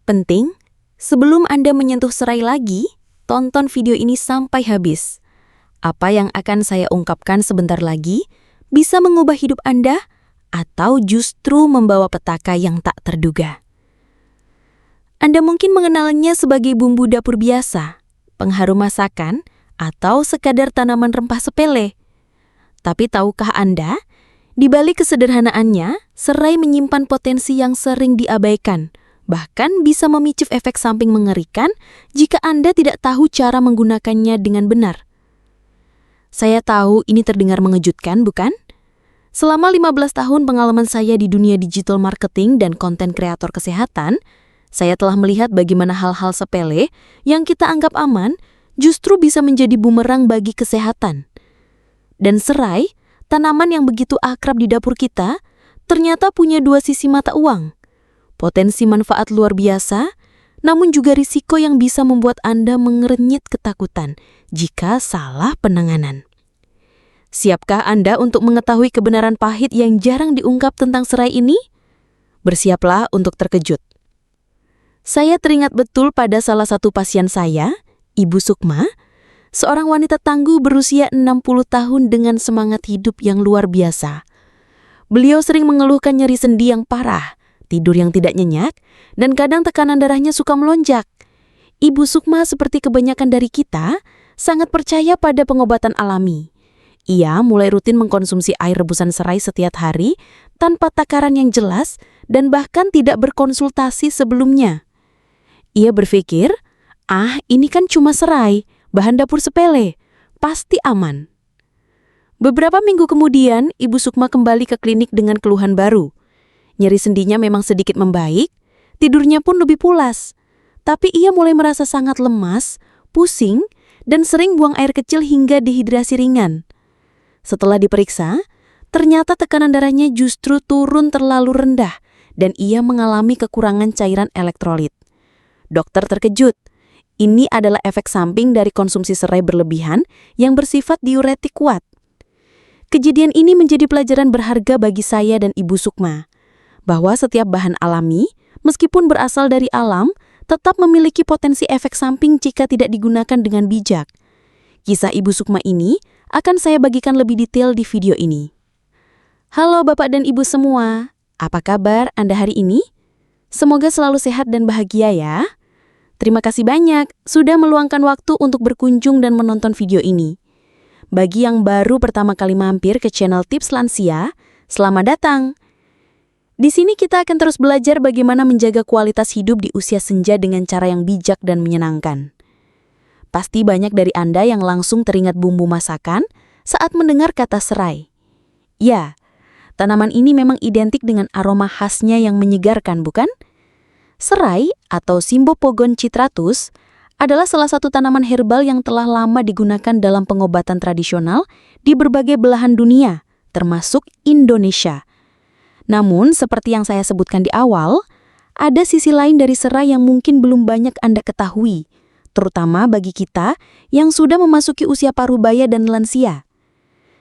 Penting, sebelum Anda menyentuh serai lagi, tonton video ini sampai habis. Apa yang akan saya ungkapkan sebentar lagi bisa mengubah hidup Anda atau justru membawa petaka yang tak terduga. Anda mungkin mengenalnya sebagai bumbu dapur biasa, pengharum masakan, atau sekadar tanaman rempah sepele. Tapi tahukah Anda, di balik kesederhanaannya, serai menyimpan potensi yang sering diabaikan, bahkan bisa memicu efek samping mengerikan jika Anda tidak tahu cara menggunakannya dengan benar. Saya tahu ini terdengar mengejutkan, bukan? Selama 15 tahun pengalaman saya di dunia digital marketing dan konten kreator kesehatan, saya telah melihat bagaimana hal-hal sepele yang kita anggap aman justru bisa menjadi bumerang bagi kesehatan. Dan serai, tanaman yang begitu akrab di dapur kita, ternyata punya dua sisi mata uang. Potensi manfaat luar biasa, namun juga risiko yang bisa membuat Anda mengerenyit ketakutan jika salah penanganan. Siapkah Anda untuk mengetahui kebenaran pahit yang jarang diungkap tentang serai ini? Bersiaplah untuk terkejut. Saya teringat betul pada salah satu pasien saya, Ibu Sukma, seorang wanita tangguh berusia 60 tahun dengan semangat hidup yang luar biasa. Beliau sering mengeluhkan nyeri sendi yang parah, tidur yang tidak nyenyak, dan kadang tekanan darahnya suka melonjak. Ibu Sukma seperti kebanyakan dari kita, sangat percaya pada pengobatan alami. Ia mulai rutin mengkonsumsi air rebusan serai setiap hari, tanpa takaran yang jelas, dan bahkan tidak berkonsultasi sebelumnya. Ia berpikir, ini kan cuma serai, bahan dapur sepele, pasti aman. Beberapa minggu kemudian, Ibu Sukma kembali ke klinik dengan keluhan baru. Nyeri sendinya memang sedikit membaik, tidurnya pun lebih pulas. Tapi ia mulai merasa sangat lemas, pusing, dan sering buang air kecil hingga dehidrasi ringan. Setelah diperiksa, ternyata tekanan darahnya justru turun terlalu rendah dan ia mengalami kekurangan cairan elektrolit. Dokter terkejut. Ini adalah efek samping dari konsumsi serai berlebihan yang bersifat diuretik kuat. Kejadian ini menjadi pelajaran berharga bagi saya dan Ibu Sukma, bahwa setiap bahan alami, meskipun berasal dari alam, tetap memiliki potensi efek samping jika tidak digunakan dengan bijak. Kisah Ibu Sukma ini akan saya bagikan lebih detail di video ini. Halo Bapak dan Ibu semua, apa kabar Anda hari ini? Semoga selalu sehat dan bahagia ya. Terima kasih banyak sudah meluangkan waktu untuk berkunjung dan menonton video ini. Bagi yang baru pertama kali mampir ke channel Tips Lansia, selamat datang. Di sini kita akan terus belajar bagaimana menjaga kualitas hidup di usia senja dengan cara yang bijak dan menyenangkan. Pasti banyak dari Anda yang langsung teringat bumbu masakan saat mendengar kata serai. Ya, tanaman ini memang identik dengan aroma khasnya yang menyegarkan, bukan? Serai atau Cymbopogon citratus adalah salah satu tanaman herbal yang telah lama digunakan dalam pengobatan tradisional di berbagai belahan dunia, termasuk Indonesia. Namun, seperti yang saya sebutkan di awal, ada sisi lain dari serai yang mungkin belum banyak Anda ketahui, terutama bagi kita yang sudah memasuki usia parubaya dan lansia.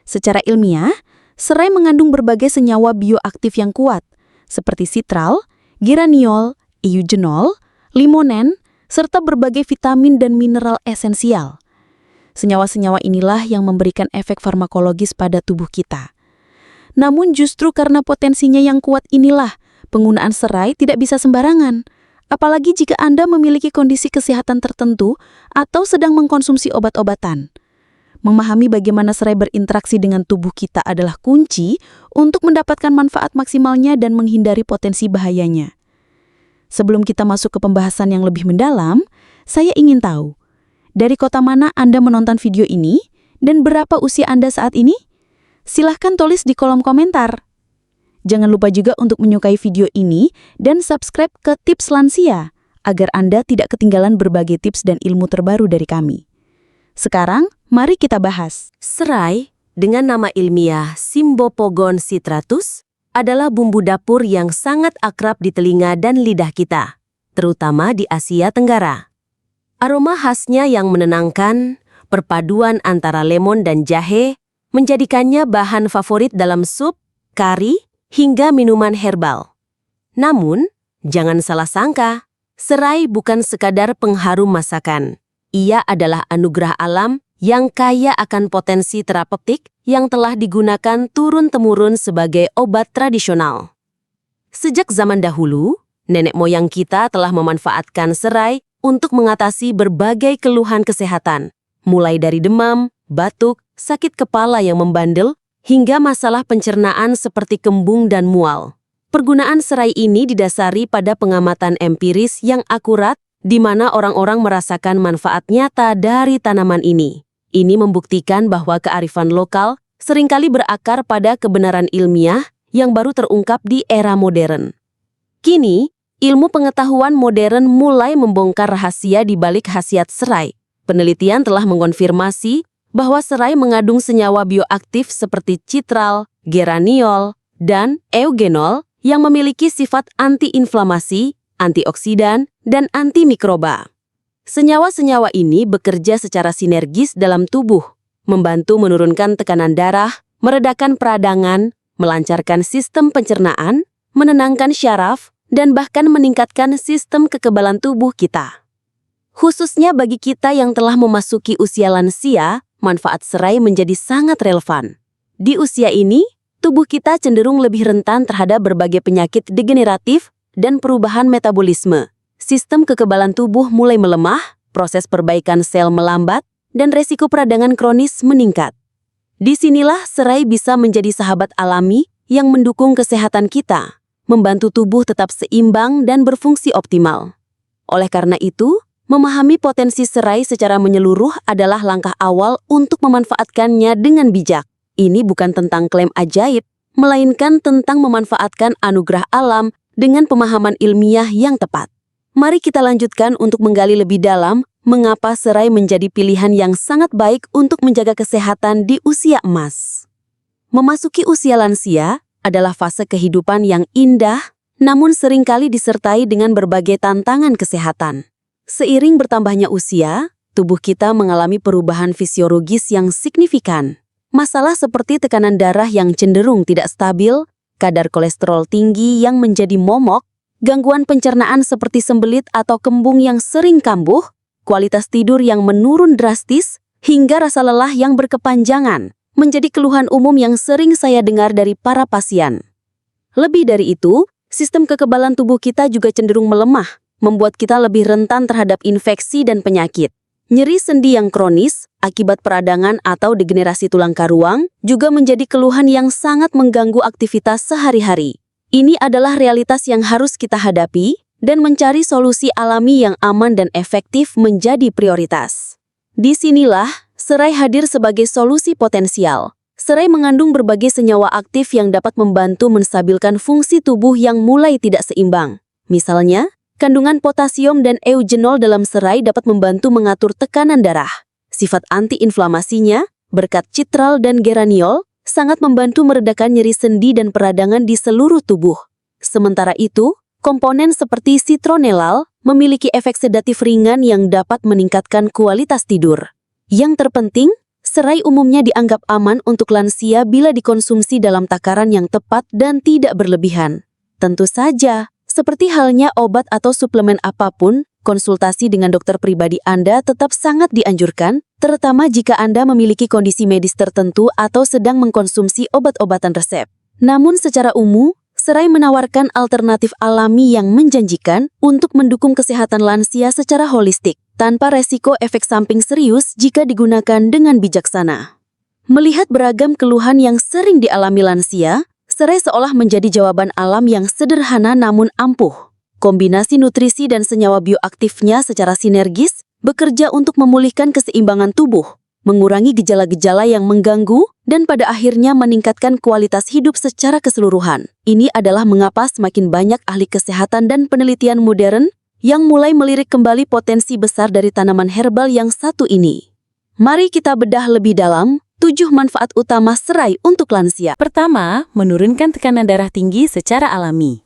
Secara ilmiah, serai mengandung berbagai senyawa bioaktif yang kuat, seperti sitral, geraniol, eugenol, limonen, serta berbagai vitamin dan mineral esensial. Senyawa-senyawa inilah yang memberikan efek farmakologis pada tubuh kita. Namun justru karena potensinya yang kuat inilah, penggunaan serai tidak bisa sembarangan. Apalagi jika Anda memiliki kondisi kesehatan tertentu atau sedang mengkonsumsi obat-obatan. Memahami bagaimana serai berinteraksi dengan tubuh kita adalah kunci untuk mendapatkan manfaat maksimalnya dan menghindari potensi bahayanya. Sebelum kita masuk ke pembahasan yang lebih mendalam, saya ingin tahu, dari kota mana Anda menonton video ini dan berapa usia Anda saat ini? Silahkan tulis di kolom komentar. Jangan lupa juga untuk menyukai video ini dan subscribe ke Tips Lansia, agar Anda tidak ketinggalan berbagai tips dan ilmu terbaru dari kami. Sekarang, mari kita bahas. Serai, dengan nama ilmiah Cymbopogon citratus, adalah bumbu dapur yang sangat akrab di telinga dan lidah kita, terutama di Asia Tenggara. Aroma khasnya yang menenangkan, perpaduan antara lemon dan jahe, menjadikannya bahan favorit dalam sup, kari, hingga minuman herbal. Namun, jangan salah sangka, Serai bukan sekadar pengharum masakan. Ia adalah anugerah alam yang kaya akan potensi terapeutik yang telah digunakan turun-temurun sebagai obat tradisional. Sejak zaman dahulu, nenek moyang kita telah memanfaatkan serai untuk mengatasi berbagai keluhan kesehatan, mulai dari demam, batuk, sakit kepala yang membandel, hingga masalah pencernaan seperti kembung dan mual. Penggunaan serai ini didasari pada pengamatan empiris yang akurat di mana orang-orang merasakan manfaat nyata dari tanaman ini. Ini membuktikan bahwa kearifan lokal seringkali berakar pada kebenaran ilmiah yang baru terungkap di era modern. Kini, ilmu pengetahuan modern mulai membongkar rahasia di balik khasiat serai. Penelitian telah mengonfirmasi bahwa serai mengandung senyawa bioaktif seperti citral, geraniol, dan eugenol yang memiliki sifat anti-inflamasi, antioksidan, dan antimikroba. Senyawa-senyawa ini bekerja secara sinergis dalam tubuh, membantu menurunkan tekanan darah, meredakan peradangan, melancarkan sistem pencernaan, menenangkan syaraf, dan bahkan meningkatkan sistem kekebalan tubuh kita. Khususnya bagi kita yang telah memasuki usia lansia, manfaat serai menjadi sangat relevan. Di usia ini, tubuh kita cenderung lebih rentan terhadap berbagai penyakit degeneratif dan perubahan metabolisme. Sistem kekebalan tubuh mulai melemah, proses perbaikan sel melambat, dan resiko peradangan kronis meningkat. Disinilah serai bisa menjadi sahabat alami yang mendukung kesehatan kita, membantu tubuh tetap seimbang dan berfungsi optimal. Oleh karena itu, memahami potensi serai secara menyeluruh adalah langkah awal untuk memanfaatkannya dengan bijak. Ini bukan tentang klaim ajaib, melainkan tentang memanfaatkan anugerah alam dengan pemahaman ilmiah yang tepat. Mari kita lanjutkan untuk menggali lebih dalam mengapa serai menjadi pilihan yang sangat baik untuk menjaga kesehatan di usia emas. Memasuki usia lansia adalah fase kehidupan yang indah, namun seringkali disertai dengan berbagai tantangan kesehatan. Seiring bertambahnya usia, tubuh kita mengalami perubahan fisiologis yang signifikan. Masalah seperti tekanan darah yang cenderung tidak stabil, kadar kolesterol tinggi yang menjadi momok, gangguan pencernaan seperti sembelit atau kembung yang sering kambuh, kualitas tidur yang menurun drastis, hingga rasa lelah yang berkepanjangan, menjadi keluhan umum yang sering saya dengar dari para pasien. Lebih dari itu, sistem kekebalan tubuh kita juga cenderung melemah, membuat kita lebih rentan terhadap infeksi dan penyakit. Nyeri sendi yang kronis, akibat peradangan atau degenerasi tulang karuang, juga menjadi keluhan yang sangat mengganggu aktivitas sehari-hari. Ini adalah realitas yang harus kita hadapi, dan mencari solusi alami yang aman dan efektif menjadi prioritas. Disinilah, serai hadir sebagai solusi potensial. Serai mengandung berbagai senyawa aktif yang dapat membantu menstabilkan fungsi tubuh yang mulai tidak seimbang. Misalnya, kandungan potasium dan eugenol dalam serai dapat membantu mengatur tekanan darah. Sifat anti-inflamasinya, berkat citral dan geraniol, sangat membantu meredakan nyeri sendi dan peradangan di seluruh tubuh. Sementara itu, komponen seperti citronellal memiliki efek sedatif ringan yang dapat meningkatkan kualitas tidur. Yang terpenting, serai umumnya dianggap aman untuk lansia bila dikonsumsi dalam takaran yang tepat dan tidak berlebihan. Tentu saja, seperti halnya obat atau suplemen apapun, konsultasi dengan dokter pribadi Anda tetap sangat dianjurkan, terutama jika Anda memiliki kondisi medis tertentu atau sedang mengkonsumsi obat-obatan resep. Namun secara umum, serai menawarkan alternatif alami yang menjanjikan untuk mendukung kesehatan lansia secara holistik, tanpa resiko efek samping serius jika digunakan dengan bijaksana. Melihat beragam keluhan yang sering dialami lansia, serai seolah menjadi jawaban alam yang sederhana namun ampuh. Kombinasi nutrisi dan senyawa bioaktifnya secara sinergis bekerja untuk memulihkan keseimbangan tubuh, mengurangi gejala-gejala yang mengganggu, dan pada akhirnya meningkatkan kualitas hidup secara keseluruhan. Ini adalah mengapa semakin banyak ahli kesehatan dan penelitian modern yang mulai melirik kembali potensi besar dari tanaman herbal yang satu ini. Mari kita bedah lebih dalam 7 manfaat utama serai untuk lansia. Pertama, menurunkan tekanan darah tinggi secara alami.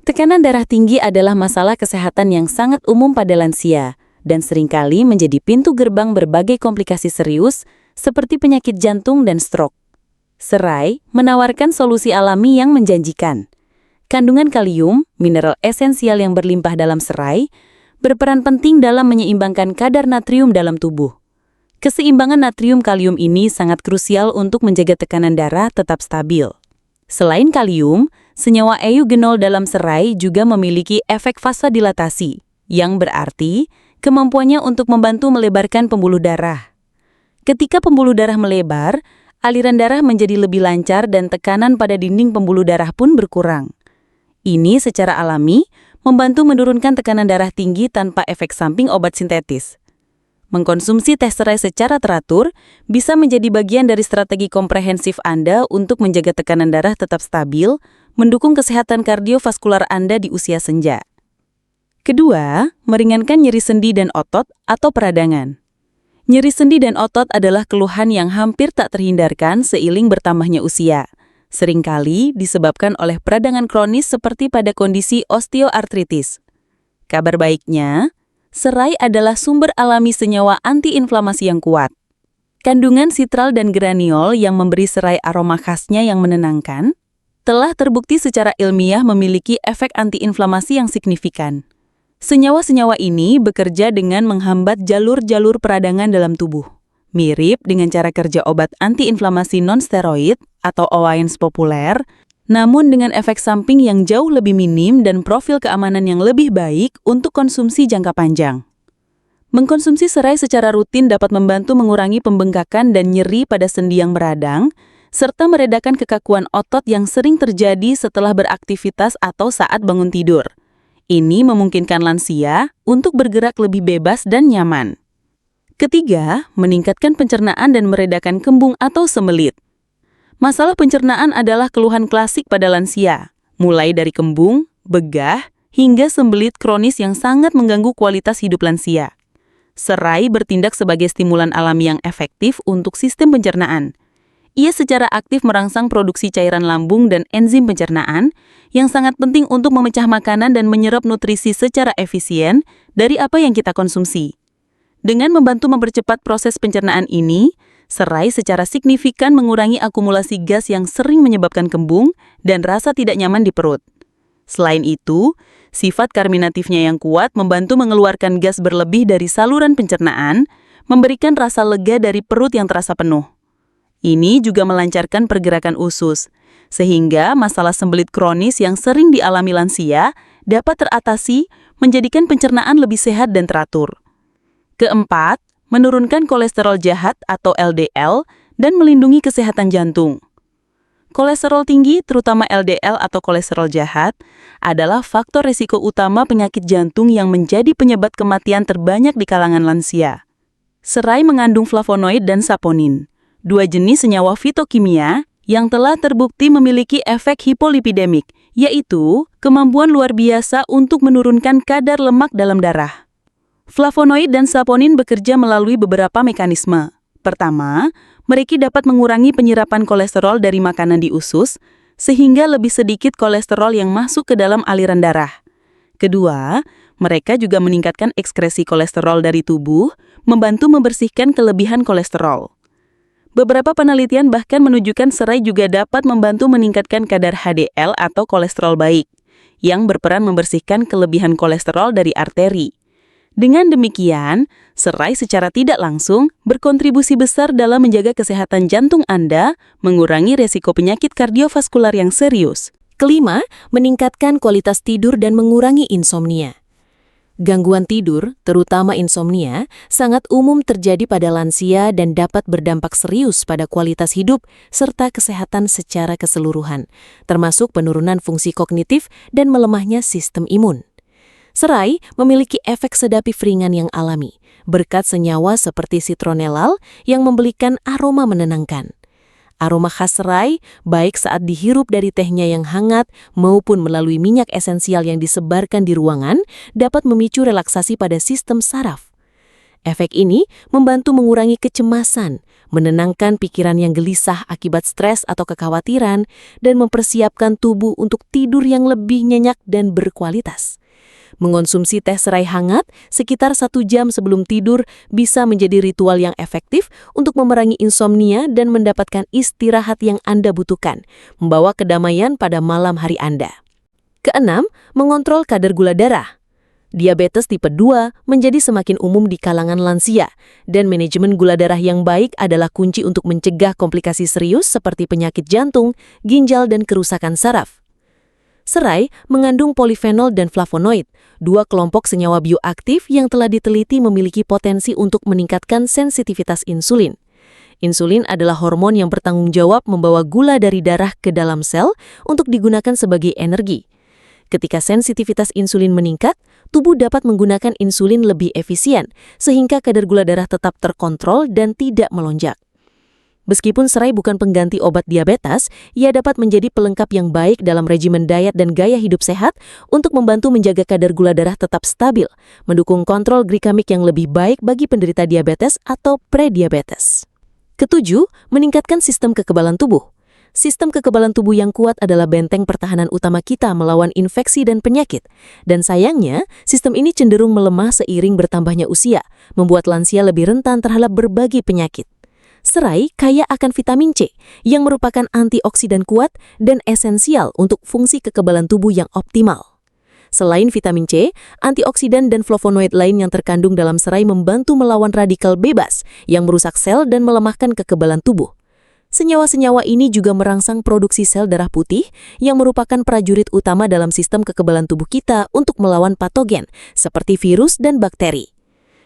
Tekanan darah tinggi adalah masalah kesehatan yang sangat umum pada lansia dan seringkali menjadi pintu gerbang berbagai komplikasi serius seperti penyakit jantung dan stroke. Serai menawarkan solusi alami yang menjanjikan. Kandungan kalium, mineral esensial yang berlimpah dalam serai, berperan penting dalam menyeimbangkan kadar natrium dalam tubuh. Keseimbangan natrium-kalium ini sangat krusial untuk menjaga tekanan darah tetap stabil. Selain kalium, senyawa eugenol dalam serai juga memiliki efek vasodilatasi, yang berarti kemampuannya untuk membantu melebarkan pembuluh darah. Ketika pembuluh darah melebar, aliran darah menjadi lebih lancar dan tekanan pada dinding pembuluh darah pun berkurang. Ini secara alami membantu menurunkan tekanan darah tinggi tanpa efek samping obat sintetis. Mengkonsumsi teh serai secara teratur bisa menjadi bagian dari strategi komprehensif Anda untuk menjaga tekanan darah tetap stabil, mendukung kesehatan kardiovaskular Anda di usia senja. Kedua, meringankan nyeri sendi dan otot atau peradangan. Nyeri sendi dan otot adalah keluhan yang hampir tak terhindarkan seiring bertambahnya usia. Seringkali disebabkan oleh peradangan kronis seperti pada kondisi osteoartritis. Kabar baiknya, serai adalah sumber alami senyawa antiinflamasi yang kuat. Kandungan sitral dan geraniol yang memberi serai aroma khasnya yang menenangkan, telah terbukti secara ilmiah memiliki efek antiinflamasi yang signifikan. Senyawa-senyawa ini bekerja dengan menghambat jalur-jalur peradangan dalam tubuh. Mirip dengan cara kerja obat antiinflamasi non-steroid atau OAINS populer, namun dengan efek samping yang jauh lebih minim dan profil keamanan yang lebih baik untuk konsumsi jangka panjang. Mengkonsumsi serai secara rutin dapat membantu mengurangi pembengkakan dan nyeri pada sendi yang beradang, serta meredakan kekakuan otot yang sering terjadi setelah beraktivitas atau saat bangun tidur. Ini memungkinkan lansia untuk bergerak lebih bebas dan nyaman. Ketiga, meningkatkan pencernaan dan meredakan kembung atau sembelit. Masalah pencernaan adalah keluhan klasik pada lansia, mulai dari kembung, begah, hingga sembelit kronis yang sangat mengganggu kualitas hidup lansia. Serai bertindak sebagai stimulan alami yang efektif untuk sistem pencernaan. Ia secara aktif merangsang produksi cairan lambung dan enzim pencernaan yang sangat penting untuk memecah makanan dan menyerap nutrisi secara efisien dari apa yang kita konsumsi. Dengan membantu mempercepat proses pencernaan ini, serai secara signifikan mengurangi akumulasi gas yang sering menyebabkan kembung dan rasa tidak nyaman di perut. Selain itu, sifat karminatifnya yang kuat membantu mengeluarkan gas berlebih dari saluran pencernaan, memberikan rasa lega dari perut yang terasa penuh. Ini juga melancarkan pergerakan usus, sehingga masalah sembelit kronis yang sering dialami lansia dapat teratasi, menjadikan pencernaan lebih sehat dan teratur. Keempat, menurunkan kolesterol jahat atau LDL dan melindungi kesehatan jantung. Kolesterol tinggi, terutama LDL atau kolesterol jahat, adalah faktor risiko utama penyakit jantung yang menjadi penyebab kematian terbanyak di kalangan lansia. Serai mengandung flavonoid dan saponin, dua jenis senyawa fitokimia yang telah terbukti memiliki efek hipolipidemik, yaitu kemampuan luar biasa untuk menurunkan kadar lemak dalam darah. Flavonoid dan saponin bekerja melalui beberapa mekanisme. Pertama, mereka dapat mengurangi penyerapan kolesterol dari makanan di usus, sehingga lebih sedikit kolesterol yang masuk ke dalam aliran darah. Kedua, mereka juga meningkatkan ekskresi kolesterol dari tubuh, membantu membersihkan kelebihan kolesterol. Beberapa penelitian bahkan menunjukkan serai juga dapat membantu meningkatkan kadar HDL atau kolesterol baik, yang berperan membersihkan kelebihan kolesterol dari arteri. Dengan demikian, serai secara tidak langsung berkontribusi besar dalam menjaga kesehatan jantung Anda, mengurangi resiko penyakit kardiovaskular yang serius. Kelima, meningkatkan kualitas tidur dan mengurangi insomnia. Gangguan tidur, terutama insomnia, sangat umum terjadi pada lansia dan dapat berdampak serius pada kualitas hidup serta kesehatan secara keseluruhan, termasuk penurunan fungsi kognitif dan melemahnya sistem imun. Serai memiliki efek sedatif ringan yang alami, berkat senyawa seperti citronellal yang memberikan aroma menenangkan. Aroma khas serai, baik saat dihirup dari tehnya yang hangat maupun melalui minyak esensial yang disebarkan di ruangan, dapat memicu relaksasi pada sistem saraf. Efek ini membantu mengurangi kecemasan, menenangkan pikiran yang gelisah akibat stres atau kekhawatiran, dan mempersiapkan tubuh untuk tidur yang lebih nyenyak dan berkualitas. Mengonsumsi teh serai hangat sekitar 1 jam sebelum tidur bisa menjadi ritual yang efektif untuk memerangi insomnia dan mendapatkan istirahat yang Anda butuhkan, membawa kedamaian pada malam hari Anda. Keenam, mengontrol kadar gula darah. Diabetes tipe 2 menjadi semakin umum di kalangan lansia, dan manajemen gula darah yang baik adalah kunci untuk mencegah komplikasi serius seperti penyakit jantung, ginjal, dan kerusakan saraf. Serai mengandung polifenol dan flavonoid, dua kelompok senyawa bioaktif yang telah diteliti memiliki potensi untuk meningkatkan sensitivitas insulin. Insulin adalah hormon yang bertanggung jawab membawa gula dari darah ke dalam sel untuk digunakan sebagai energi. Ketika sensitivitas insulin meningkat, tubuh dapat menggunakan insulin lebih efisien, sehingga kadar gula darah tetap terkontrol dan tidak melonjak. Meskipun serai bukan pengganti obat diabetes, ia dapat menjadi pelengkap yang baik dalam regimen diet dan gaya hidup sehat untuk membantu menjaga kadar gula darah tetap stabil, mendukung kontrol glikemik yang lebih baik bagi penderita diabetes atau prediabetes. Ketujuh, meningkatkan sistem kekebalan tubuh. Sistem kekebalan tubuh yang kuat adalah benteng pertahanan utama kita melawan infeksi dan penyakit. Dan sayangnya, sistem ini cenderung melemah seiring bertambahnya usia, membuat lansia lebih rentan terhadap berbagai penyakit. Serai kaya akan vitamin C, yang merupakan antioksidan kuat dan esensial untuk fungsi kekebalan tubuh yang optimal. Selain vitamin C, antioksidan dan flavonoid lain yang terkandung dalam serai membantu melawan radikal bebas yang merusak sel dan melemahkan kekebalan tubuh. Senyawa-senyawa ini juga merangsang produksi sel darah putih yang merupakan prajurit utama dalam sistem kekebalan tubuh kita untuk melawan patogen seperti virus dan bakteri.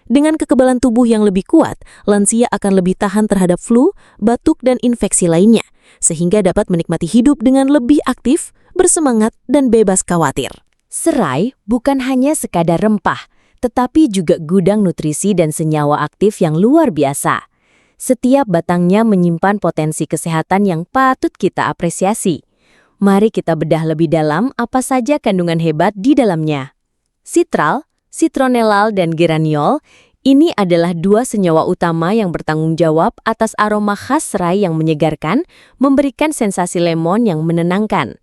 Dengan kekebalan tubuh yang lebih kuat, lansia akan lebih tahan terhadap flu, batuk, dan infeksi lainnya, sehingga dapat menikmati hidup dengan lebih aktif, bersemangat, dan bebas khawatir. Serai bukan hanya sekadar rempah, tetapi juga gudang nutrisi dan senyawa aktif yang luar biasa. Setiap batangnya menyimpan potensi kesehatan yang patut kita apresiasi. Mari kita bedah lebih dalam apa saja kandungan hebat di dalamnya. Citral, citronellal, dan geraniol, ini adalah dua senyawa utama yang bertanggung jawab atas aroma khas serai yang menyegarkan, memberikan sensasi lemon yang menenangkan.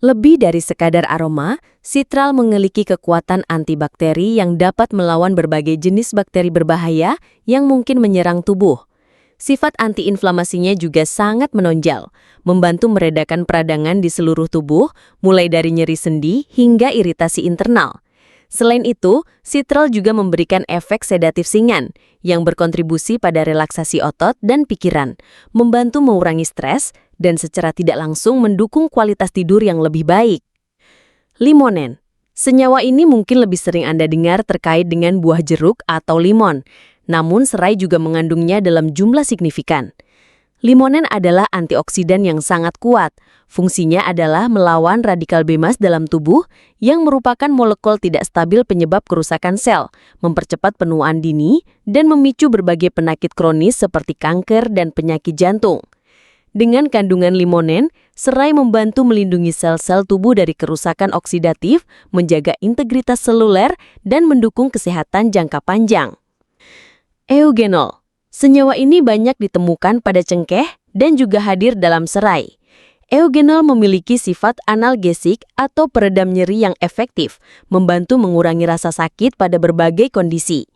Lebih dari sekadar aroma, citral memiliki kekuatan antibakteri yang dapat melawan berbagai jenis bakteri berbahaya yang mungkin menyerang tubuh. Sifat antiinflamasinya juga sangat menonjol, membantu meredakan peradangan di seluruh tubuh, mulai dari nyeri sendi hingga iritasi internal. Selain itu, citral juga memberikan efek sedatif ringan yang berkontribusi pada relaksasi otot dan pikiran, membantu mengurangi stres, dan secara tidak langsung mendukung kualitas tidur yang lebih baik. Limonen. Senyawa ini mungkin lebih sering Anda dengar terkait dengan buah jeruk atau limon, namun serai juga mengandungnya dalam jumlah signifikan. Limonen adalah antioksidan yang sangat kuat. Fungsinya adalah melawan radikal bebas dalam tubuh yang merupakan molekul tidak stabil penyebab kerusakan sel, mempercepat penuaan dini, dan memicu berbagai penyakit kronis seperti kanker dan penyakit jantung. Dengan kandungan limonen, serai membantu melindungi sel-sel tubuh dari kerusakan oksidatif, menjaga integritas seluler, dan mendukung kesehatan jangka panjang. Eugenol. Senyawa ini banyak ditemukan pada cengkeh dan juga hadir dalam serai. Eugenol memiliki sifat analgesik atau peredam nyeri yang efektif, membantu mengurangi rasa sakit pada berbagai kondisi.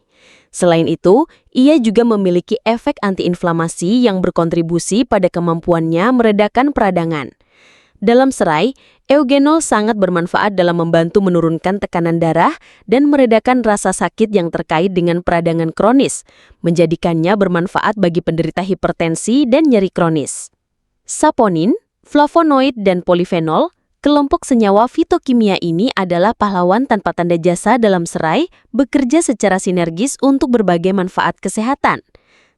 Selain itu, ia juga memiliki efek antiinflamasi yang berkontribusi pada kemampuannya meredakan peradangan. Dalam serai, eugenol sangat bermanfaat dalam membantu menurunkan tekanan darah dan meredakan rasa sakit yang terkait dengan peradangan kronis, menjadikannya bermanfaat bagi penderita hipertensi dan nyeri kronis. Saponin, flavonoid, dan polifenol, kelompok senyawa fitokimia ini adalah pahlawan tanpa tanda jasa dalam serai, bekerja secara sinergis untuk berbagai manfaat kesehatan.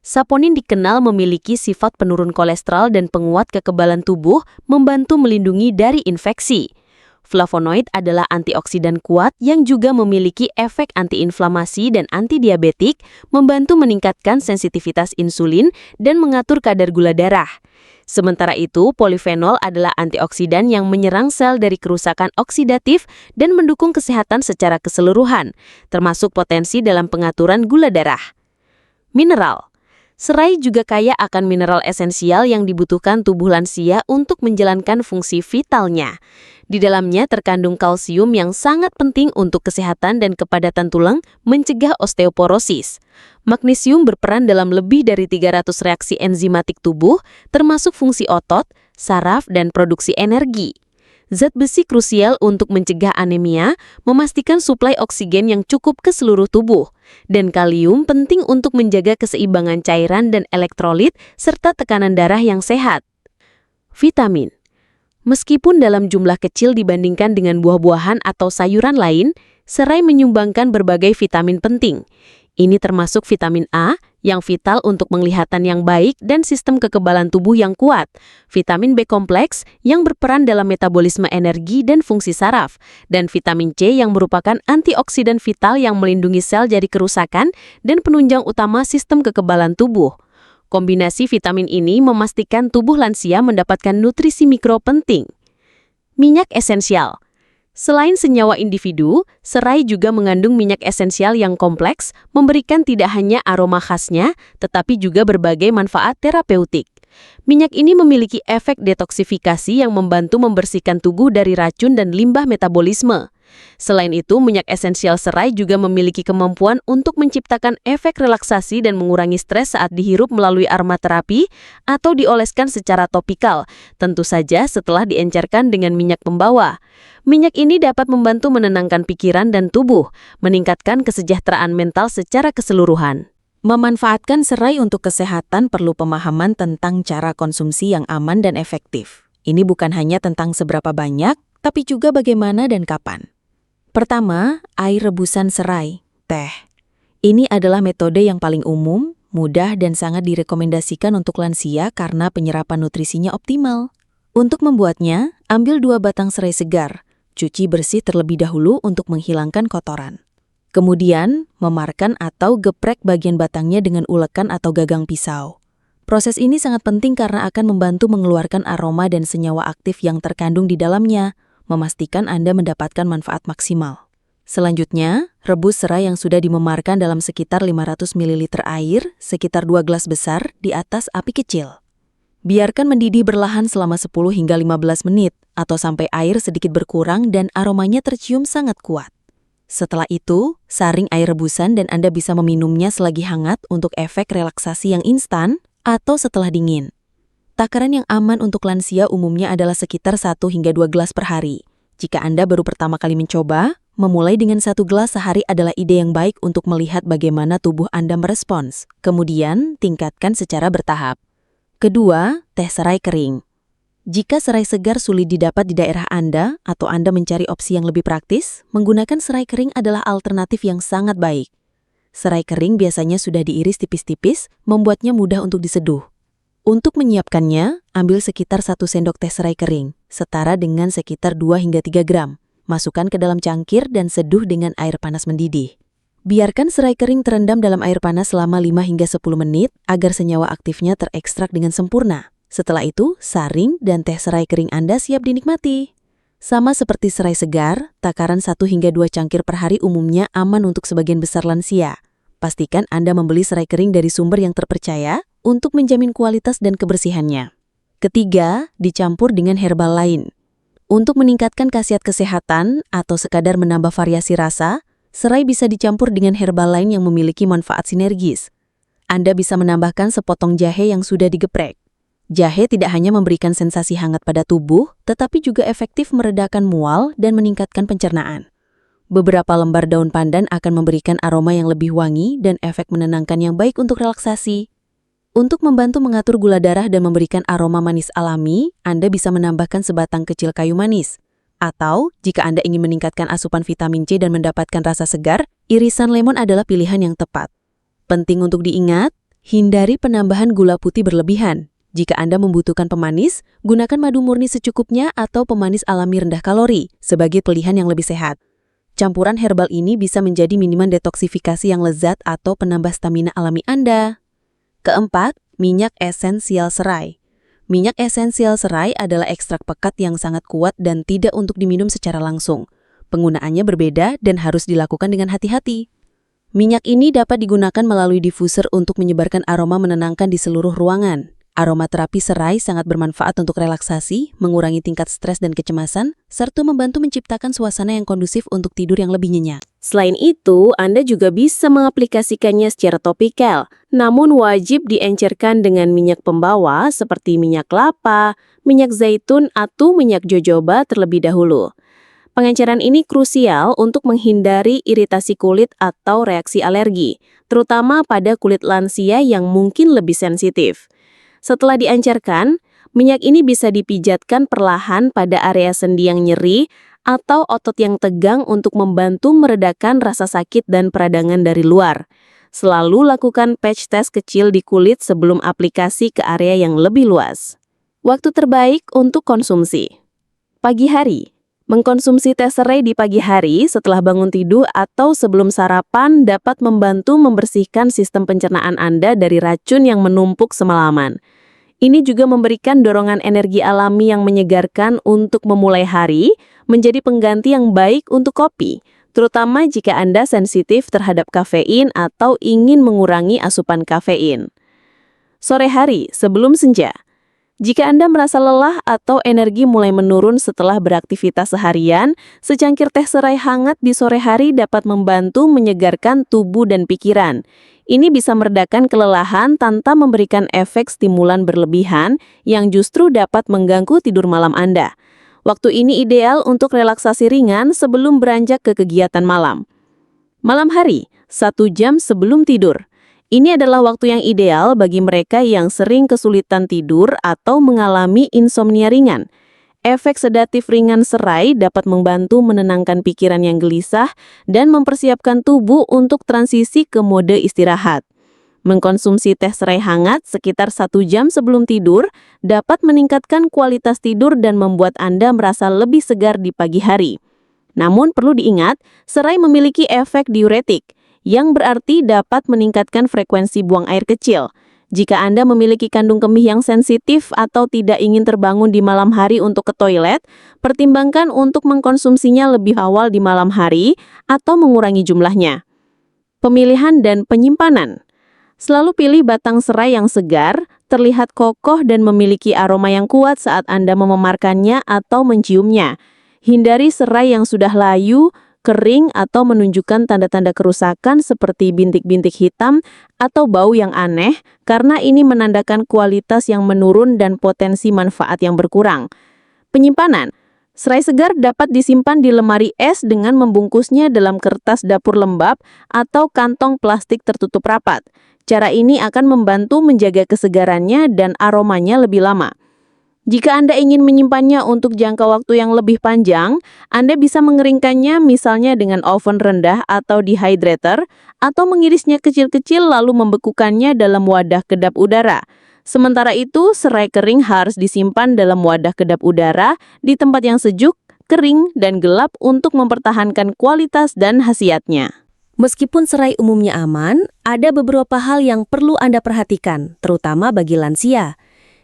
Saponin dikenal memiliki sifat penurun kolesterol dan penguat kekebalan tubuh, membantu melindungi dari infeksi. Flavonoid adalah antioksidan kuat yang juga memiliki efek antiinflamasi dan antidiabetik, membantu meningkatkan sensitivitas insulin dan mengatur kadar gula darah. Sementara itu, polifenol adalah antioksidan yang menyerang sel dari kerusakan oksidatif dan mendukung kesehatan secara keseluruhan, termasuk potensi dalam pengaturan gula darah. Mineral. Serai juga kaya akan mineral esensial yang dibutuhkan tubuh lansia untuk menjalankan fungsi vitalnya. Di dalamnya terkandung kalsium yang sangat penting untuk kesehatan dan kepadatan tulang, mencegah osteoporosis. Magnesium berperan dalam lebih dari 300 reaksi enzimatik tubuh, termasuk fungsi otot, saraf, dan produksi energi. Zat besi krusial untuk mencegah anemia, memastikan suplai oksigen yang cukup ke seluruh tubuh. Dan kalium penting untuk menjaga keseimbangan cairan dan elektrolit serta tekanan darah yang sehat. Vitamin. Meskipun dalam jumlah kecil dibandingkan dengan buah-buahan atau sayuran lain, serai menyumbangkan berbagai vitamin penting. Ini termasuk vitamin A, yang vital untuk penglihatan yang baik dan sistem kekebalan tubuh yang kuat. Vitamin B kompleks, yang berperan dalam metabolisme energi dan fungsi saraf. Dan vitamin C yang merupakan antioksidan vital yang melindungi sel dari kerusakan dan penunjang utama sistem kekebalan tubuh. Kombinasi vitamin ini memastikan tubuh lansia mendapatkan nutrisi mikro penting. Minyak esensial. Selain senyawa individu, serai juga mengandung minyak esensial yang kompleks, memberikan tidak hanya aroma khasnya, tetapi juga berbagai manfaat terapeutik. Minyak ini memiliki efek detoksifikasi yang membantu membersihkan tubuh dari racun dan limbah metabolisme. Selain itu, minyak esensial serai juga memiliki kemampuan untuk menciptakan efek relaksasi dan mengurangi stres saat dihirup melalui aromaterapi atau dioleskan secara topikal, tentu saja setelah diencerkan dengan minyak pembawa. Minyak ini dapat membantu menenangkan pikiran dan tubuh, meningkatkan kesejahteraan mental secara keseluruhan. Memanfaatkan serai untuk kesehatan perlu pemahaman tentang cara konsumsi yang aman dan efektif. Ini bukan hanya tentang seberapa banyak, tapi juga bagaimana dan kapan. Pertama, air rebusan serai, teh. Ini adalah metode yang paling umum, mudah dan sangat direkomendasikan untuk lansia karena penyerapan nutrisinya optimal. Untuk membuatnya, ambil 2 batang serai segar, cuci bersih terlebih dahulu untuk menghilangkan kotoran. Kemudian, memarkan atau geprek bagian batangnya dengan ulekan atau gagang pisau. Proses ini sangat penting karena akan membantu mengeluarkan aroma dan senyawa aktif yang terkandung di dalamnya, memastikan Anda mendapatkan manfaat maksimal. Selanjutnya, rebus serai yang sudah dimemarkan dalam sekitar 500 ml air, sekitar 2 gelas besar, di atas api kecil. Biarkan mendidih berlahan selama 10 hingga 15 menit, atau sampai air sedikit berkurang dan aromanya tercium sangat kuat. Setelah itu, saring air rebusan dan Anda bisa meminumnya selagi hangat untuk efek relaksasi yang instan atau setelah dingin. Takaran yang aman untuk lansia umumnya adalah sekitar 1 hingga 2 gelas per hari. Jika Anda baru pertama kali mencoba, memulai dengan 1 gelas sehari adalah ide yang baik untuk melihat bagaimana tubuh Anda merespons. Kemudian, tingkatkan secara bertahap. Kedua, teh serai kering. Jika serai segar sulit didapat di daerah Anda atau Anda mencari opsi yang lebih praktis, menggunakan serai kering adalah alternatif yang sangat baik. Serai kering biasanya sudah diiris tipis-tipis, membuatnya mudah untuk diseduh. Untuk menyiapkannya, ambil sekitar 1 sendok teh serai kering, setara dengan sekitar 2 hingga 3 gram. Masukkan ke dalam cangkir dan seduh dengan air panas mendidih. Biarkan serai kering terendam dalam air panas selama 5 hingga 10 menit agar senyawa aktifnya terekstrak dengan sempurna. Setelah itu, saring dan teh serai kering Anda siap dinikmati. Sama seperti serai segar, takaran 1 hingga 2 cangkir per hari umumnya aman untuk sebagian besar lansia. Pastikan Anda membeli serai kering dari sumber yang terpercaya untuk menjamin kualitas dan kebersihannya. Ketiga, dicampur dengan herbal lain. Untuk meningkatkan khasiat kesehatan atau sekadar menambah variasi rasa, serai bisa dicampur dengan herbal lain yang memiliki manfaat sinergis. Anda bisa menambahkan sepotong jahe yang sudah digeprek. Jahe tidak hanya memberikan sensasi hangat pada tubuh, tetapi juga efektif meredakan mual dan meningkatkan pencernaan. Beberapa lembar daun pandan akan memberikan aroma yang lebih wangi dan efek menenangkan yang baik untuk relaksasi. Untuk membantu mengatur gula darah dan memberikan aroma manis alami, Anda bisa menambahkan sebatang kecil kayu manis. Atau, jika Anda ingin meningkatkan asupan vitamin C dan mendapatkan rasa segar, irisan lemon adalah pilihan yang tepat. Penting untuk diingat, hindari penambahan gula putih berlebihan. Jika Anda membutuhkan pemanis, gunakan madu murni secukupnya atau pemanis alami rendah kalori sebagai pilihan yang lebih sehat. Campuran herbal ini bisa menjadi minuman detoksifikasi yang lezat atau penambah stamina alami Anda. Keempat, minyak esensial serai. Minyak esensial serai adalah ekstrak pekat yang sangat kuat dan tidak untuk diminum secara langsung. Penggunaannya berbeda dan harus dilakukan dengan hati-hati. Minyak ini dapat digunakan melalui diffuser untuk menyebarkan aroma menenangkan di seluruh ruangan. Aromaterapi serai sangat bermanfaat untuk relaksasi, mengurangi tingkat stres dan kecemasan, serta membantu menciptakan suasana yang kondusif untuk tidur yang lebih nyenyak. Selain itu, Anda juga bisa mengaplikasikannya secara topikal, namun wajib diencerkan dengan minyak pembawa seperti minyak kelapa, minyak zaitun, atau minyak jojoba terlebih dahulu. Pengenceran ini krusial untuk menghindari iritasi kulit atau reaksi alergi, terutama pada kulit lansia yang mungkin lebih sensitif. Setelah diencerkan, minyak ini bisa dipijatkan perlahan pada area sendi yang nyeri atau otot yang tegang untuk membantu meredakan rasa sakit dan peradangan dari luar. Selalu lakukan patch test kecil di kulit sebelum aplikasi ke area yang lebih luas. Waktu terbaik untuk konsumsi. Pagi hari. Mengkonsumsi teh serai di pagi hari setelah bangun tidur atau sebelum sarapan dapat membantu membersihkan sistem pencernaan Anda dari racun yang menumpuk semalaman. Ini juga memberikan dorongan energi alami yang menyegarkan untuk memulai hari, menjadi pengganti yang baik untuk kopi, terutama jika Anda sensitif terhadap kafein atau ingin mengurangi asupan kafein. Sore hari sebelum senja. Jika Anda merasa lelah atau energi mulai menurun setelah beraktivitas seharian, secangkir teh serai hangat di sore hari dapat membantu menyegarkan tubuh dan pikiran. Ini bisa meredakan kelelahan tanpa memberikan efek stimulan berlebihan yang justru dapat mengganggu tidur malam Anda. Waktu ini ideal untuk relaksasi ringan sebelum beranjak ke kegiatan malam. Malam hari, 1 jam sebelum tidur. Ini adalah waktu yang ideal bagi mereka yang sering kesulitan tidur atau mengalami insomnia ringan. Efek sedatif ringan serai dapat membantu menenangkan pikiran yang gelisah dan mempersiapkan tubuh untuk transisi ke mode istirahat. Mengkonsumsi teh serai hangat sekitar 1 jam sebelum tidur dapat meningkatkan kualitas tidur dan membuat Anda merasa lebih segar di pagi hari. Namun perlu diingat, serai memiliki efek diuretik, yang berarti dapat meningkatkan frekuensi buang air kecil. Jika Anda memiliki kandung kemih yang sensitif atau tidak ingin terbangun di malam hari untuk ke toilet, pertimbangkan untuk mengkonsumsinya lebih awal di malam hari atau mengurangi jumlahnya. Pemilihan dan penyimpanan. Selalu pilih batang serai yang segar, terlihat kokoh dan memiliki aroma yang kuat saat Anda memamarkannya atau menciumnya. Hindari serai yang sudah layu, kering atau menunjukkan tanda-tanda kerusakan seperti bintik-bintik hitam atau bau yang aneh karena ini menandakan kualitas yang menurun dan potensi manfaat yang berkurang. Penyimpanan. Serai segar dapat disimpan di lemari es dengan membungkusnya dalam kertas dapur lembab atau kantong plastik tertutup rapat. Cara ini akan membantu menjaga kesegarannya dan aromanya lebih lama. Jika Anda ingin menyimpannya untuk jangka waktu yang lebih panjang, Anda bisa mengeringkannya misalnya dengan oven rendah atau dehydrator, atau mengirisnya kecil-kecil lalu membekukannya dalam wadah kedap udara. Sementara itu, serai kering harus disimpan dalam wadah kedap udara di tempat yang sejuk, kering, dan gelap untuk mempertahankan kualitas dan khasiatnya. Meskipun serai umumnya aman, ada beberapa hal yang perlu Anda perhatikan, terutama bagi lansia.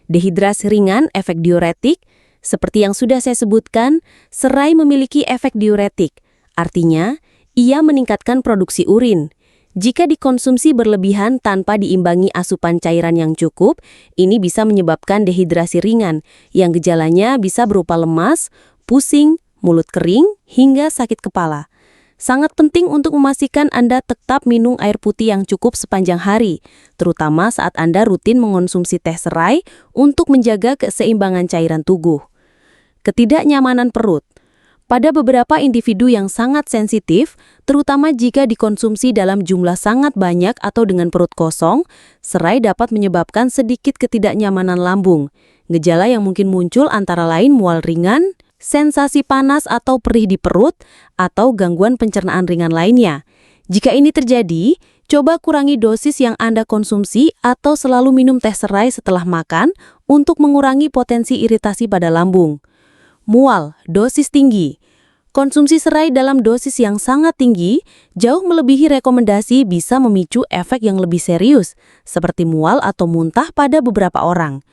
Dehidrasi ringan, efek diuretik. Seperti yang sudah saya sebutkan, serai memiliki efek diuretik. Artinya, ia meningkatkan produksi urin. Jika dikonsumsi berlebihan tanpa diimbangi asupan cairan yang cukup, ini bisa menyebabkan dehidrasi ringan, yang gejalanya bisa berupa lemas, pusing, mulut kering, hingga sakit kepala. Sangat penting untuk memastikan Anda tetap minum air putih yang cukup sepanjang hari, terutama saat Anda rutin mengonsumsi teh serai untuk menjaga keseimbangan cairan tubuh. Ketidaknyamanan perut. Pada beberapa individu yang sangat sensitif, terutama jika dikonsumsi dalam jumlah sangat banyak atau dengan perut kosong, serai dapat menyebabkan sedikit ketidaknyamanan lambung. Gejala yang mungkin muncul antara lain mual ringan, sensasi panas atau perih di perut, atau gangguan pencernaan ringan lainnya. Jika ini terjadi, coba kurangi dosis yang Anda konsumsi atau selalu minum teh serai setelah makan untuk mengurangi potensi iritasi pada lambung. Mual, dosis tinggi. Konsumsi serai dalam dosis yang sangat tinggi, jauh melebihi rekomendasi bisa memicu efek yang lebih serius, seperti mual atau muntah pada beberapa orang.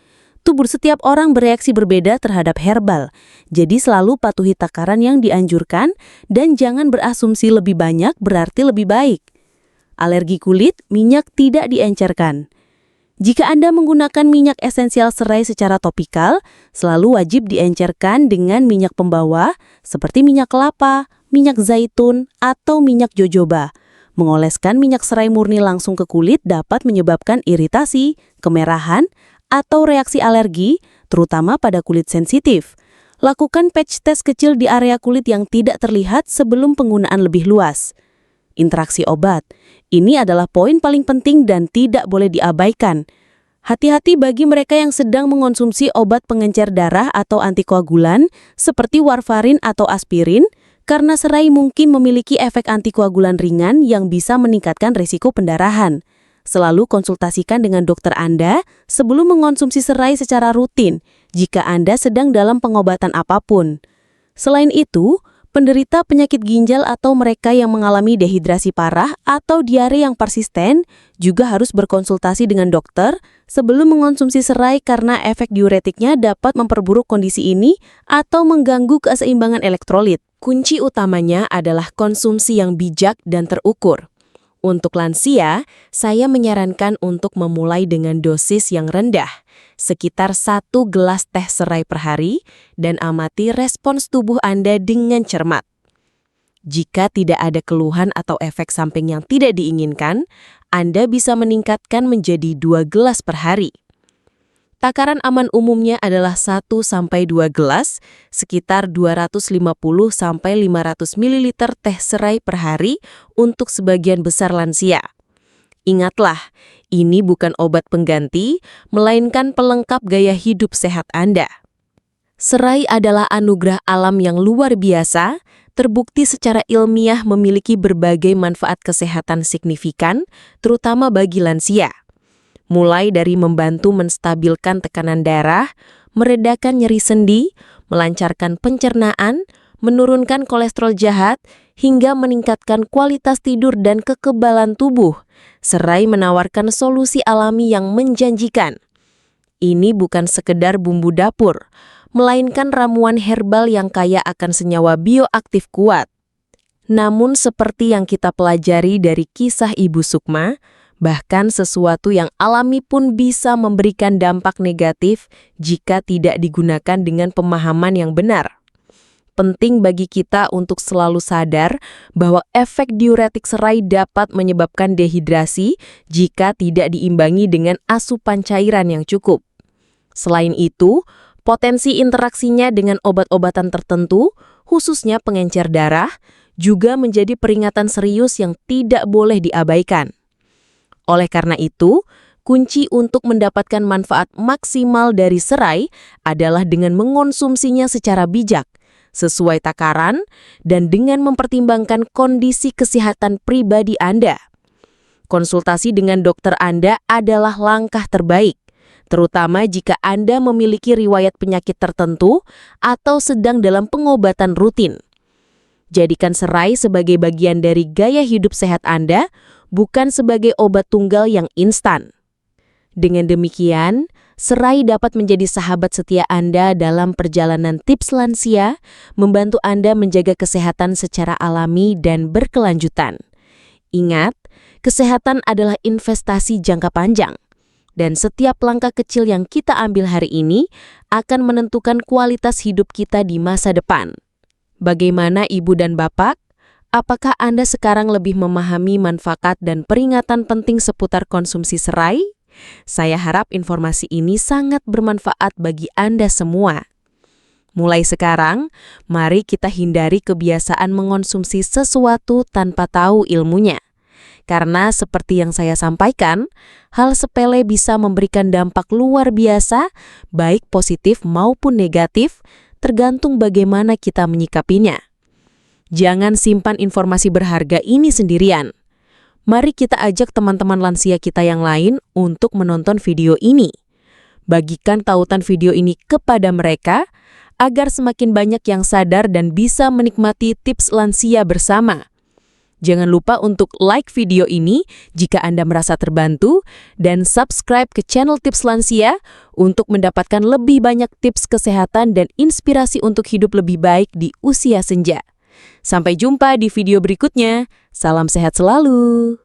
Tubuh setiap orang bereaksi berbeda terhadap herbal, jadi selalu patuhi takaran yang dianjurkan dan jangan berasumsi lebih banyak berarti lebih baik. Alergi kulit, minyak tidak diencerkan. Jika Anda menggunakan minyak esensial serai secara topikal, selalu wajib diencerkan dengan minyak pembawa seperti minyak kelapa, minyak zaitun, atau minyak jojoba. Mengoleskan minyak serai murni langsung ke kulit dapat menyebabkan iritasi, kemerahan, atau reaksi alergi, terutama pada kulit sensitif. Lakukan patch test kecil di area kulit yang tidak terlihat sebelum penggunaan lebih luas. Interaksi obat. Ini adalah poin paling penting dan tidak boleh diabaikan. Hati-hati bagi mereka yang sedang mengonsumsi obat pengencer darah atau antikoagulan seperti warfarin atau aspirin, karena serai mungkin memiliki efek antikoagulan ringan yang bisa meningkatkan risiko pendarahan. Selalu konsultasikan dengan dokter Anda sebelum mengonsumsi serai secara rutin jika Anda sedang dalam pengobatan apapun. Selain itu, penderita penyakit ginjal atau mereka yang mengalami dehidrasi parah atau diare yang persisten juga harus berkonsultasi dengan dokter sebelum mengonsumsi serai karena efek diuretiknya dapat memperburuk kondisi ini atau mengganggu keseimbangan elektrolit. Kunci utamanya adalah konsumsi yang bijak dan terukur. Untuk lansia, saya menyarankan untuk memulai dengan dosis yang rendah, sekitar 1 gelas teh serai per hari, dan amati respons tubuh Anda dengan cermat. Jika tidak ada keluhan atau efek samping yang tidak diinginkan, Anda bisa meningkatkan menjadi 2 gelas per hari. Takaran aman umumnya adalah 1-2 gelas, sekitar 250-500 ml teh serai per hari untuk sebagian besar lansia. Ingatlah, ini bukan obat pengganti, melainkan pelengkap gaya hidup sehat Anda. Serai adalah anugerah alam yang luar biasa, terbukti secara ilmiah memiliki berbagai manfaat kesehatan signifikan, terutama bagi lansia. Mulai dari membantu menstabilkan tekanan darah, meredakan nyeri sendi, melancarkan pencernaan, menurunkan kolesterol jahat, hingga meningkatkan kualitas tidur dan kekebalan tubuh. Serai menawarkan solusi alami yang menjanjikan. Ini bukan sekedar bumbu dapur, melainkan ramuan herbal yang kaya akan senyawa bioaktif kuat. Namun seperti yang kita pelajari dari kisah Ibu Sukma, bahkan sesuatu yang alami pun bisa memberikan dampak negatif jika tidak digunakan dengan pemahaman yang benar. Penting bagi kita untuk selalu sadar bahwa efek diuretik serai dapat menyebabkan dehidrasi jika tidak diimbangi dengan asupan cairan yang cukup. Selain itu, potensi interaksinya dengan obat-obatan tertentu, khususnya pengencer darah, juga menjadi peringatan serius yang tidak boleh diabaikan. Oleh karena itu, kunci untuk mendapatkan manfaat maksimal dari serai adalah dengan mengonsumsinya secara bijak, sesuai takaran, dan dengan mempertimbangkan kondisi kesehatan pribadi Anda. Konsultasi dengan dokter Anda adalah langkah terbaik, terutama jika Anda memiliki riwayat penyakit tertentu atau sedang dalam pengobatan rutin. Jadikan serai sebagai bagian dari gaya hidup sehat Anda, bukan sebagai obat tunggal yang instan. Dengan demikian, serai dapat menjadi sahabat setia Anda dalam perjalanan tips lansia, membantu Anda menjaga kesehatan secara alami dan berkelanjutan. Ingat, kesehatan adalah investasi jangka panjang, dan setiap langkah kecil yang kita ambil hari ini akan menentukan kualitas hidup kita di masa depan. Bagaimana Ibu dan Bapak? Apakah Anda sekarang lebih memahami manfaat dan peringatan penting seputar konsumsi serai? Saya harap informasi ini sangat bermanfaat bagi Anda semua. Mulai sekarang, mari kita hindari kebiasaan mengonsumsi sesuatu tanpa tahu ilmunya. Karena seperti yang saya sampaikan, hal sepele bisa memberikan dampak luar biasa, baik positif maupun negatif, tergantung bagaimana kita menyikapinya. Jangan simpan informasi berharga ini sendirian. Mari kita ajak teman-teman lansia kita yang lain untuk menonton video ini. Bagikan tautan video ini kepada mereka, agar semakin banyak yang sadar dan bisa menikmati tips lansia bersama. Jangan lupa untuk like video ini jika Anda merasa terbantu dan subscribe ke channel Tips Lansia untuk mendapatkan lebih banyak tips kesehatan dan inspirasi untuk hidup lebih baik di usia senja. Sampai jumpa di video berikutnya. Salam sehat selalu.